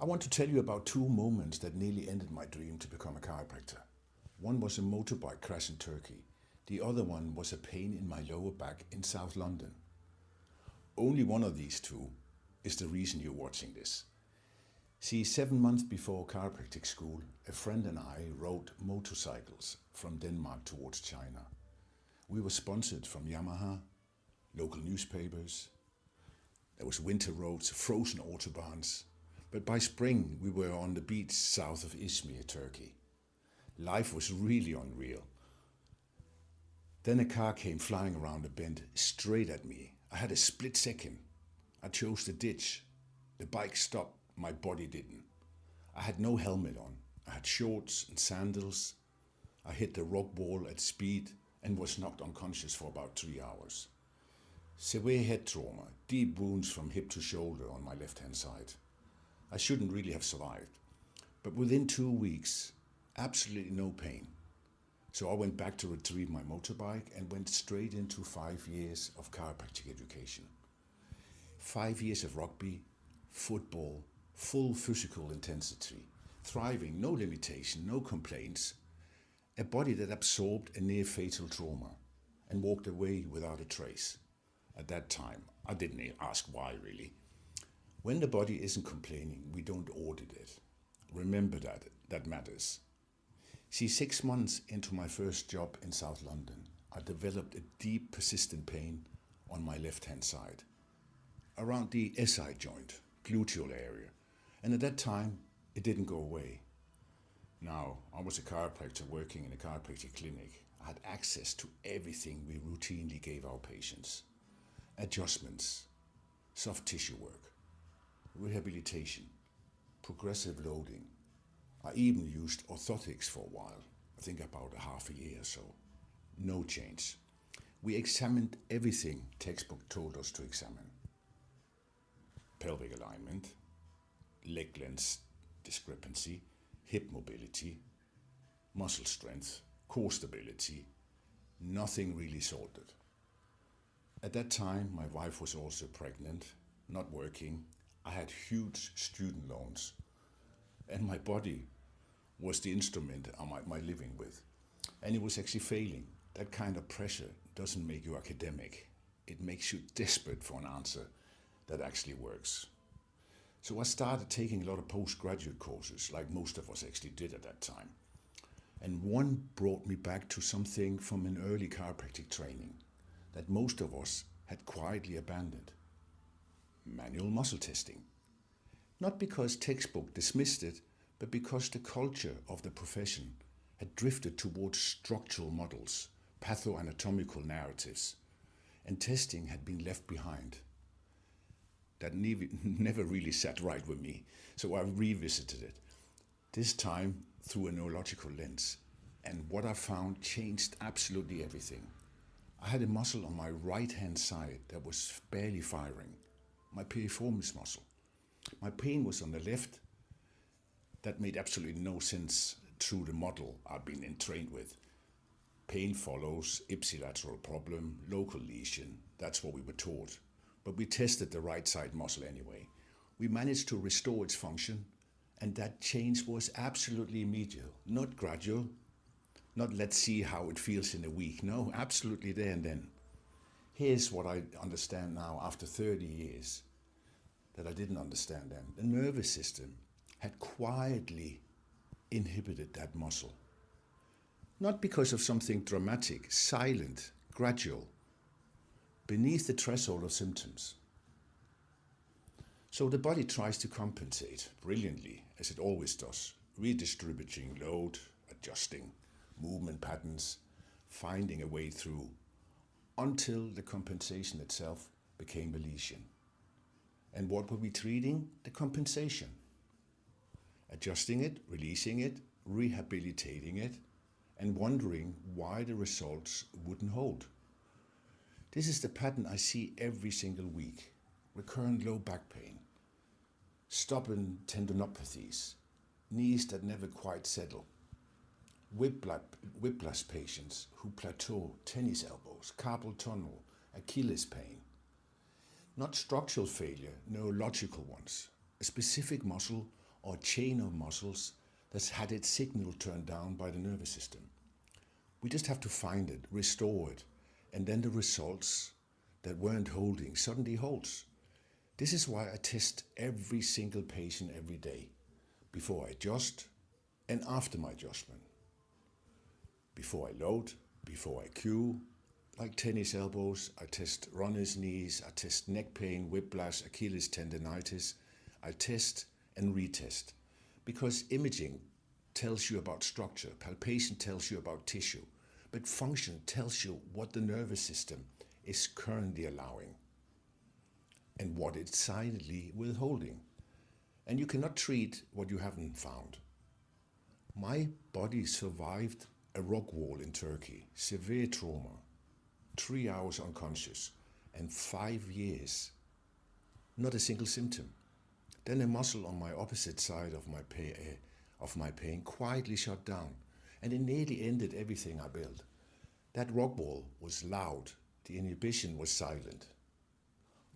I want to tell you about two moments that nearly ended my dream to become a chiropractor. One was a motorbike crash in Turkey. The other one was a pain in my lower back in South London. Only one of these two is the reason you're watching this. See, 7 months before chiropractic school, a friend and I rode motorcycles from Denmark towards China. We were sponsored from Yamaha, local newspapers. There was winter roads, frozen autobahns. But by spring, we were on the beach south of Izmir, Turkey. Life was really unreal. Then a car came flying around a bend straight at me. I had a split second. I chose the ditch. The bike stopped, my body didn't. I had no helmet on. I had shorts and sandals. I hit the rock wall at speed and was knocked unconscious for about 3 hours. Severe head trauma, deep wounds from hip to shoulder on my left-hand side. I shouldn't really have survived. But within 2 weeks, absolutely no pain. So I went back to retrieve my motorbike and went straight into 5 years of chiropractic education. 5 years of rugby, football, full physical intensity, thriving, no limitation, no complaints, a body that absorbed a near fatal trauma and walked away without a trace. At that time, I didn't ask why really. When the body isn't complaining, we don't audit it. Remember that matters. See, 6 months into my first job in South London, I developed a deep, persistent pain on my left-hand side, around the SI joint, gluteal area. And at that time, it didn't go away. Now, I was a chiropractor working in a chiropractic clinic. I had access to everything we routinely gave our patients. Adjustments, soft tissue work, rehabilitation, progressive loading. I even used orthotics for a while, I think about a half a year or so. No change. We examined everything textbook told us to examine. Pelvic alignment, leg length discrepancy, hip mobility, muscle strength, core stability. Nothing really sorted. At that time, my wife was also pregnant, not working. I had huge student loans, and my body was the instrument I my living with, and it was actually failing. That kind of pressure doesn't make you academic. It makes you desperate for an answer that actually works. So I started taking a lot of postgraduate courses, like most of us actually did at that time. And one brought me back to something from an early chiropractic training that most of us had quietly abandoned. Manual muscle testing. Not because textbook dismissed it, but because the culture of the profession had drifted towards structural models, pathoanatomical narratives, and testing had been left behind. That never really sat right with me, so I revisited it, this time through a neurological lens, and what I found changed absolutely everything. I had a muscle on my right-hand side that was barely firing, my piriformis muscle. My pain was on the left. That made absolutely no sense through the model I've been trained with. Pain follows, ipsilateral problem, local lesion, that's what we were taught. But we tested the right side muscle anyway. We managed to restore its function, and that change was absolutely immediate, not gradual, not let's see how it feels in a week. No, absolutely there and then. Here's what I understand now after 30 years that I didn't understand then. The nervous system had quietly inhibited that muscle. Not because of something dramatic, silent, gradual, beneath the threshold of symptoms. So the body tries to compensate brilliantly, as it always does, redistributing load, adjusting movement patterns, finding a way through, until the compensation itself became a lesion. And what were we treating? The compensation. Adjusting it, releasing it, rehabilitating it, and wondering why the results wouldn't hold. This is the pattern I see every single week. Recurrent low back pain, stubborn tendinopathies, knees that never quite settle, whiplash patients who plateau, tennis elbows, carpal tunnel, Achilles pain. Not structural failure, neurological ones. A specific muscle or chain of muscles that's had its signal turned down by the nervous system. We just have to find it, restore it, and then the results that weren't holding suddenly holds. This is why I test every single patient every day, before I adjust and after my adjustment. Before I load, before I cue, like tennis elbows, I test runner's knees, I test neck pain, whiplash, Achilles tendonitis. I test and retest, because imaging tells you about structure, palpation tells you about tissue, but function tells you what the nervous system is currently allowing and what it's silently withholding. And you cannot treat what you haven't found. My body survived a rock wall in Turkey, severe trauma, 3 hours unconscious, and 5 years, not a single symptom. Then a muscle on my opposite side of my pain quietly shut down, and it nearly ended everything I built. That rock wall was loud, the inhibition was silent.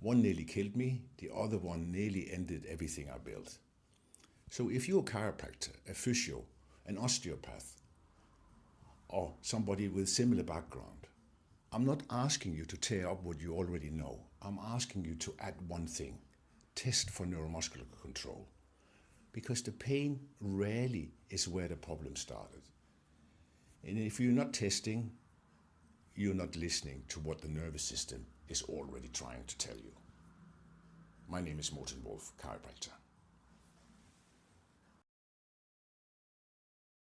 One nearly killed me, the other one nearly ended everything I built. So if you're a chiropractor, a physio, an osteopath, or somebody with similar background, I'm not asking you to tear up what you already know. I'm asking you to add one thing: test for neuromuscular control. Because the pain rarely is where the problem started. And if you're not testing, you're not listening to what the nervous system is already trying to tell you. My name is Morten Wolf, chiropractor.